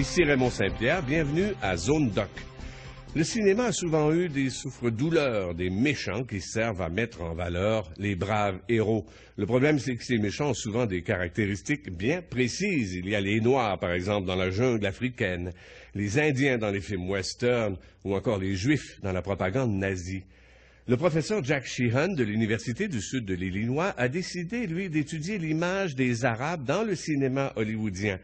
Ici Raymond Saint-Pierre, bienvenue à Zone Doc. Le cinéma a souvent eu des souffre-douleurs, des méchants qui servent à mettre en valeur les braves héros. Le problème, c'est que ces méchants ont souvent des caractéristiques bien précises. Il y a les Noirs, par exemple, dans la jungle africaine, les Indiens dans les films western, ou encore les Juifs dans la propagande nazie. Le professeur Jack Sheehan de l'Université du Sud de l'Illinois a décidé, lui, d'étudier l'image des Arabes dans le cinéma hollywoodien.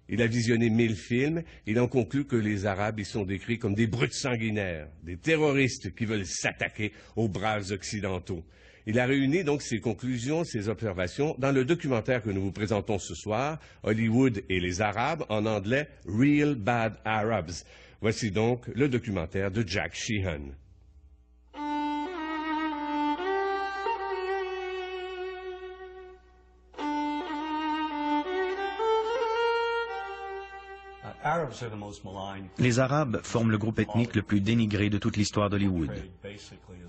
Il a visionné 1000 films, il en conclut que les Arabes y sont décrits comme des brutes sanguinaires, des terroristes qui veulent s'attaquer aux braves occidentaux. Il a réuni donc ses conclusions, ses observations dans le documentaire que nous vous présentons ce soir, Hollywood et les Arabes, en anglais Real Bad Arabs. Voici donc le documentaire de Jack Sheehan. Les Arabes forment le groupe ethnique le plus dénigré de toute l'histoire d'Hollywood.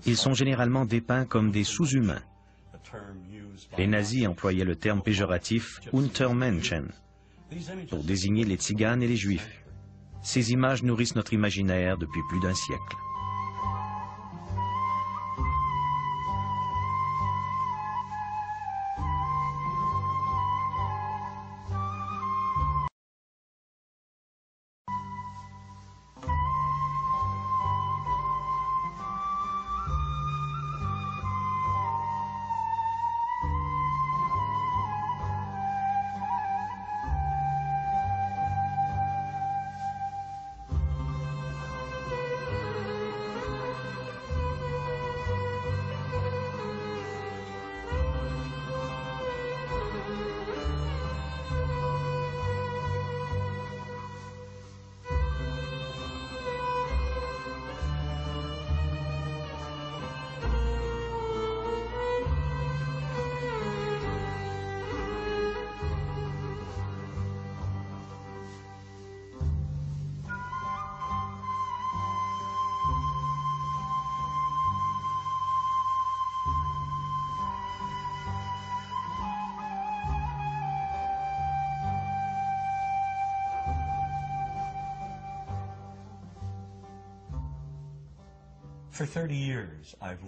Ils sont généralement dépeints comme des sous-humains. Les nazis employaient le terme péjoratif « Untermenschen » pour désigner les tziganes et les juifs. Ces images nourrissent notre imaginaire depuis plus d'un siècle.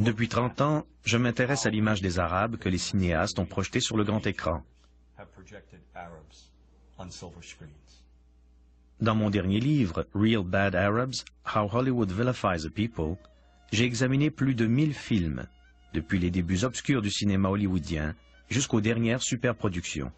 Depuis 30 ans, je m'intéresse à l'image des Arabes que les cinéastes ont projetée sur le grand écran. Dans mon dernier livre, Real Bad Arabs, How Hollywood Vilifies a People, j'ai examiné plus de 1000 films, depuis les débuts obscurs du cinéma hollywoodien jusqu'aux dernières superproductions.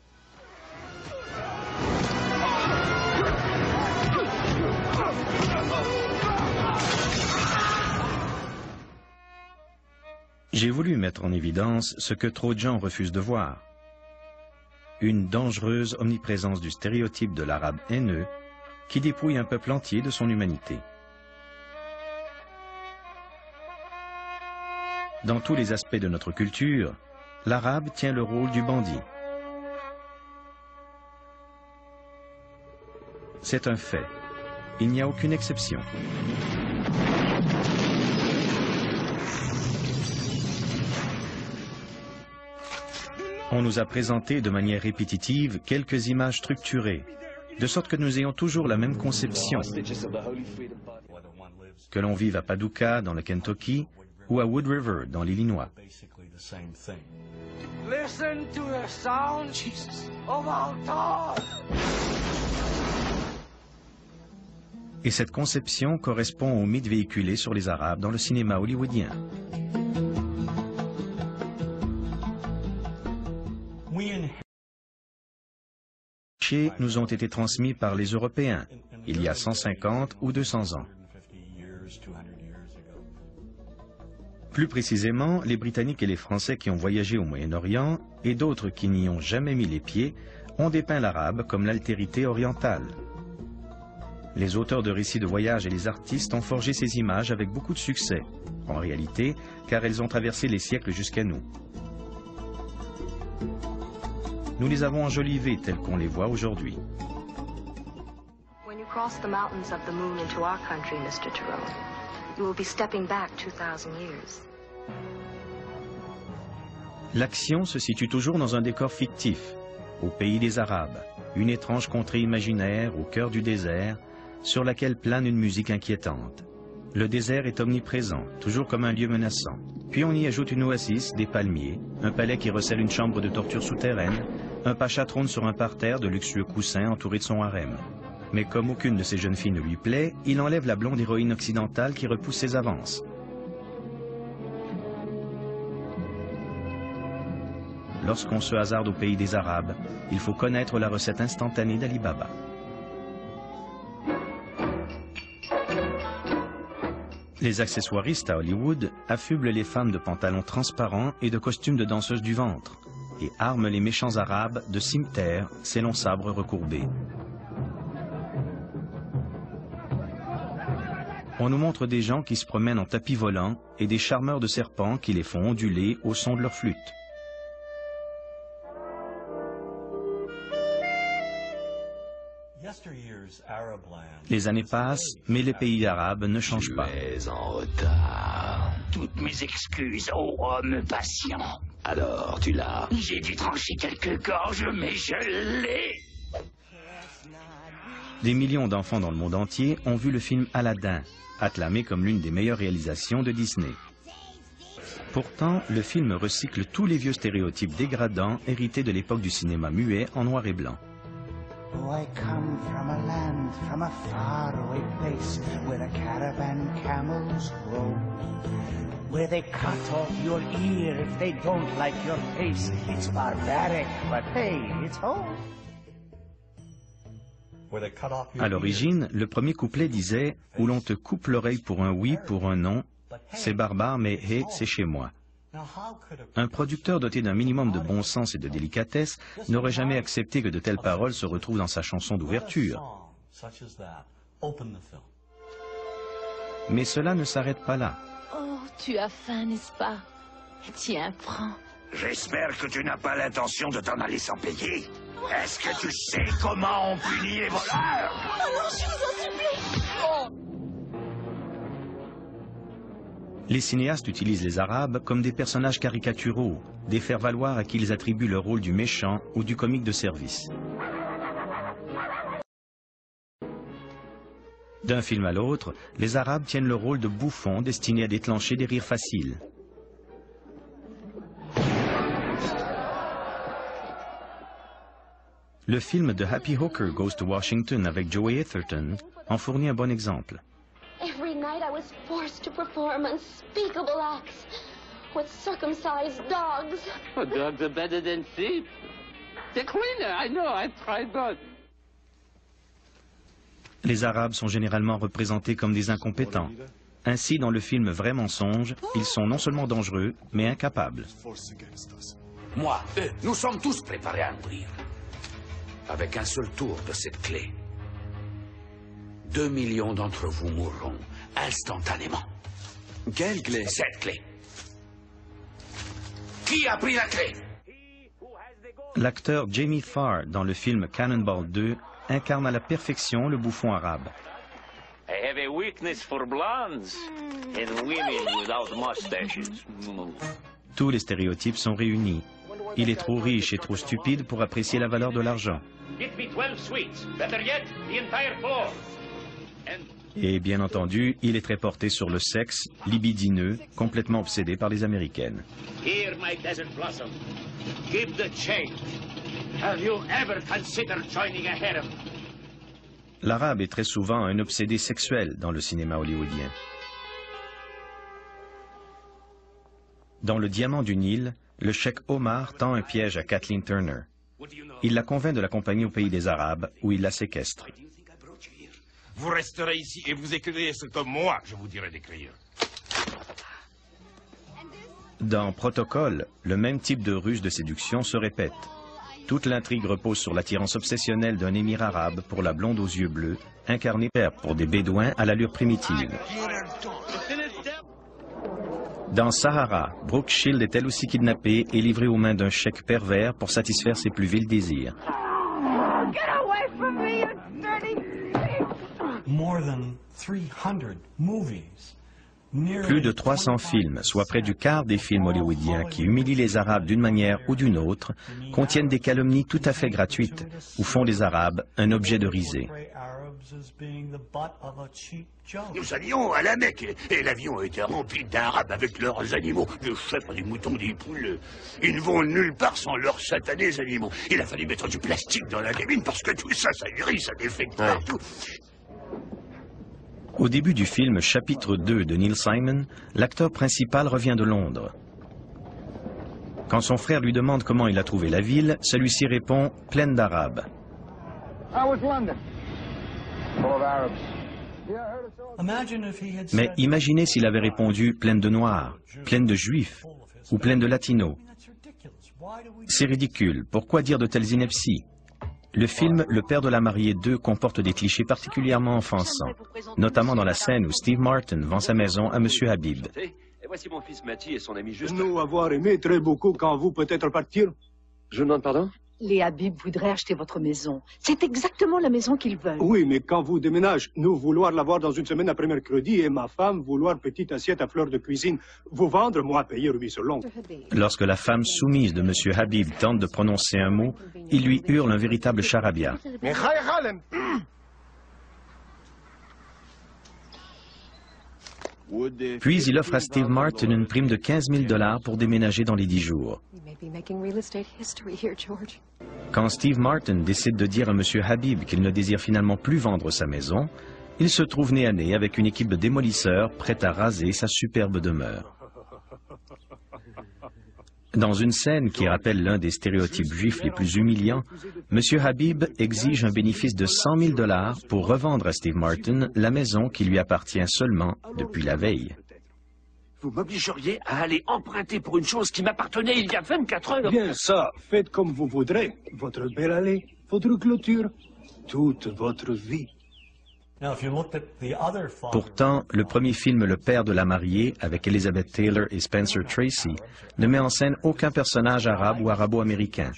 J'ai voulu mettre en évidence ce que trop de gens refusent de voir. Une dangereuse omniprésence du stéréotype de l'arabe haineux qui dépouille un peuple entier de son humanité. Dans tous les aspects de notre culture, l'arabe tient le rôle du bandit. C'est un fait. Il n'y a aucune exception. On nous a présenté de manière répétitive quelques images structurées, de sorte que nous ayons toujours la même conception. Que l'on vive à Paducah, dans le Kentucky, ou à Wood River, dans l'Illinois. Et cette conception correspond au mythe véhiculé sur les Arabes dans le cinéma hollywoodien. Nous ont été transmis par les Européens, il y a 150 ou 200 ans. Plus précisément, les Britanniques et les Français qui ont voyagé au Moyen-Orient, et d'autres qui n'y ont jamais mis les pieds, ont dépeint l'arabe comme l'altérité orientale. Les auteurs de récits de voyage et les artistes ont forgé ces images avec beaucoup de succès, en réalité, car elles ont traversé les siècles jusqu'à nous. Nous les avons enjolivées telles qu'on les voit aujourd'hui. When you cross the mountains of the moon into our country, Mr. Tyrone, you will be stepping back 2000 years. L'action se situe toujours dans un décor fictif, au pays des Arabes. une étrange contrée imaginaire au cœur du désert, sur laquelle plane une musique inquiétante. Le désert est omniprésent, toujours comme un lieu menaçant. Puis on y ajoute une oasis, des palmiers, un palais qui recèle une chambre de torture souterraine, un pacha trône sur un parterre de luxueux coussins entouré de son harem. Mais comme aucune de ces jeunes filles ne lui plaît, il enlève la blonde héroïne occidentale qui repousse ses avances. Lorsqu'on se hasarde au pays des Arabes, il faut connaître la recette instantanée d'Ali Baba. Les accessoiristes à Hollywood affublent les femmes de pantalons transparents et de costumes de danseuses du ventre et arment les méchants arabes de cimetères, ces longs sabres recourbés. On nous montre des gens qui se promènent en tapis volant et des charmeurs de serpents qui les font onduler au son de leur flûte. Les années passent, mais les pays arabes ne changent pas. Tu es en retard. Toutes mes excuses, ô homme patient. Alors, tu l'as. J'ai dû trancher quelques gorges, mais je l'ai. Des millions d'enfants dans le monde entier ont vu le film Aladdin, acclamé comme l'une des meilleures réalisations de Disney. Pourtant, le film recycle tous les vieux stéréotypes dégradants hérités de l'époque du cinéma muet en noir et blanc. Oh, I come from a land, from a faraway place, where the caravan camels roam, where they cut off your ear if they don't like your face. It's barbaric, but hey, it's home. À l'origine, le premier couplet disait « Où l'on te coupe l'oreille pour un oui, pour un non, c'est barbare, mais hé, c'est chez moi ». Un producteur doté d'un minimum de bon sens et de délicatesse n'aurait jamais accepté que de telles paroles se retrouvent dans sa chanson d'ouverture. Mais cela ne s'arrête pas là. Oh, tu as faim, n'est-ce pas? Tiens, prends. J'espère que tu n'as pas l'intention de t'en aller sans payer. Est-ce que tu sais comment on punit les voleurs? Oh non, je vous en supplie! Oh. Les cinéastes utilisent les Arabes comme des personnages caricaturaux, des faire-valoir à qui ils attribuent le rôle du méchant ou du comique de service. D'un film à l'autre, les Arabes tiennent le rôle de bouffons destinés à déclencher des rires faciles. Le film The Happy Hooker Goes to Washington avec Joey Atherton en fournit un bon exemple. Every night I was forced to perform unspeakable acts with circumcised dogs. Oh, dogs are better than sheep. They're cleaner, I know, I've tried both. Les Arabes sont généralement représentés comme des incompétents. Ainsi, dans le film Vrai mensonge, ils sont non seulement dangereux, mais incapables. Moi, eux, nous sommes tous préparés à mourir. Avec un seul tour de cette clé. 2 millions d'entre vous mourront instantanément. Quelle clé? Cette clé. Qui a pris la clé? L'acteur Jamie Farr, dans le film Cannonball 2, incarne à la perfection le bouffon arabe. I have a weakness for blondes and women without mustaches. Tous les stéréotypes sont réunis. Il est trop riche et trop stupide pour apprécier la valeur de l'argent. Get me 12 sweets. Better yet, the entire floor. Et bien entendu, il est très porté sur le sexe, libidineux, complètement obsédé par les Américaines. Here, my desert blossom. Give the change. Have you ever considered joining a harem? L'arabe est très souvent un obsédé sexuel dans le cinéma hollywoodien. Dans Le Diamant du Nil, le cheikh Omar tend un piège à Kathleen Turner. Il la convainc de l'accompagner au pays des Arabes, où il la séquestre. Vous resterez ici et vous écrirez ce que moi je vous dirai d'écrire. Dans Protocole, le même type de ruse de séduction se répète. Toute l'intrigue repose sur l'attirance obsessionnelle d'un émir arabe pour la blonde aux yeux bleus, incarnée pour des bédouins à l'allure primitive. Dans Sahara, Brooke Shield est elle aussi kidnappée et livrée aux mains d'un cheikh pervers pour satisfaire ses plus vils désirs. Get away from me, you dirty pig! More than 300 movies Plus de 300 films, soit près du quart des films hollywoodiens qui humilient les Arabes d'une manière ou d'une autre, contiennent des calomnies tout à fait gratuites ou font des Arabes un objet de risée. Nous allions à la Mecque et l'avion était rempli d'Arabes avec leurs animaux, des chèvres, des moutons, des poules. Ils ne vont nulle part sans leurs satanés animaux. Il a fallu mettre du plastique dans la cabine parce que tout ça, ça grille, ça défecte partout. Au début du film Chapitre 2 de Neil Simon, l'acteur principal revient de Londres. Quand son frère lui demande comment il a trouvé la ville, celui-ci répond « pleine d'Arabes ». Mais imaginez s'il avait répondu « pleine de Noirs »,« pleine de Juifs » ou « pleine de Latinos ». C'est ridicule. Pourquoi dire de telles inepties? Le film Le Père de la mariée 2 comporte des clichés particulièrement offensants, notamment dans la scène où Steve Martin vend sa maison à M. Habib. Et voici mon fils Matty et son ami Justin. Nous avoir aimé très beaucoup quand vous peut-être partir. Je demande pardon? Les Habib voudraient acheter votre maison. C'est exactement la maison qu'ils veulent. Oui, mais quand vous déménagez, nous vouloir l'avoir dans une semaine après mercredi et ma femme vouloir petite assiette à fleurs de cuisine. Vous vendre, moi payer ruisseau long. Lorsque la femme soumise de M. Habib tente de prononcer un mot, il lui hurle un véritable charabia. Puis il offre à Steve Martin une prime de 15 000 $ pour déménager dans les 10 jours. Quand Steve Martin décide de dire à M. Habib qu'il ne désire finalement plus vendre sa maison, il se trouve nez à nez avec une équipe de démolisseurs prête à raser sa superbe demeure. Dans une scène qui rappelle l'un des stéréotypes juifs les plus humiliants, M. Habib exige un bénéfice de 100 000 $ pour revendre à Steve Martin la maison qui lui appartient seulement depuis la veille. Vous m'obligeriez à aller emprunter pour une chose qui m'appartenait il y a 24 heures. Bien ça, faites comme vous voudrez. Votre belle allée, votre clôture, toute votre vie. Pourtant, le premier film Le Père de la mariée, avec Elizabeth Taylor et Spencer Tracy, ne met en scène aucun personnage arabe ou arabo-américain.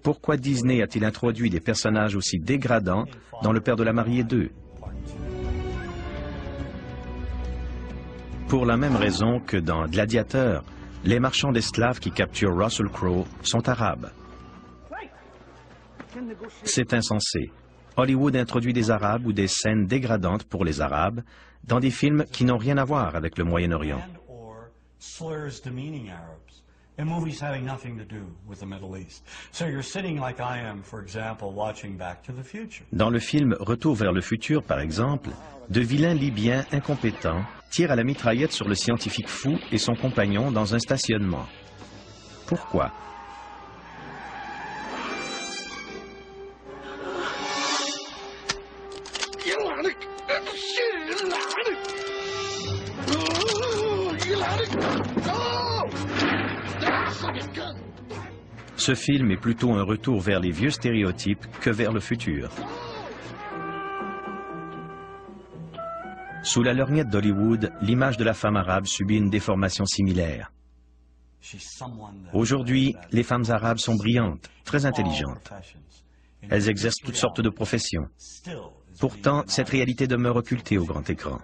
Pourquoi Disney a-t-il introduit des personnages aussi dégradants dans Le Père de la mariée 2? Pour la même raison que dans Gladiateur, les marchands d'esclaves qui capturent Russell Crowe sont arabes. C'est insensé. Hollywood introduit des Arabes ou des scènes dégradantes pour les Arabes dans des films qui n'ont rien à voir avec le Moyen-Orient. Dans le film Retour vers le futur, par exemple, de vilains Libyens incompétents tirent à la mitraillette sur le scientifique fou et son compagnon dans un stationnement. Pourquoi? Ce film est plutôt un retour vers les vieux stéréotypes que vers le futur. Sous la lorgnette d'Hollywood, l'image de la femme arabe subit une déformation similaire. Aujourd'hui, les femmes arabes sont brillantes, très intelligentes. Elles exercent toutes sortes de professions. Pourtant, cette réalité demeure occultée au grand écran.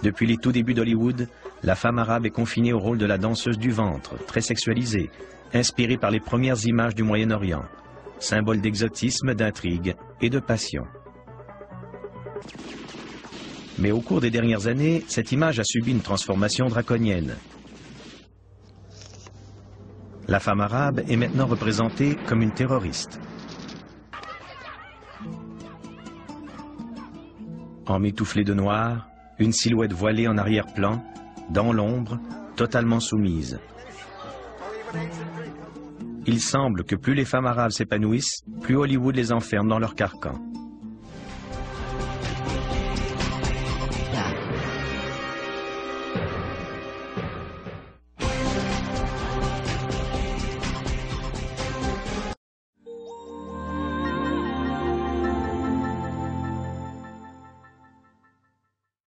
Depuis les tout débuts d'Hollywood, la femme arabe est confinée au rôle de la danseuse du ventre, très sexualisée, inspirée par les premières images du Moyen-Orient, symbole d'exotisme, d'intrigue et de passion. Mais au cours des dernières années, cette image a subi une transformation draconienne. La femme arabe est maintenant représentée comme une terroriste. Emmitouflée de noir, une silhouette voilée en arrière-plan, dans l'ombre, totalement soumise. Il semble que plus les femmes arabes s'épanouissent, plus Hollywood les enferme dans leur carcan.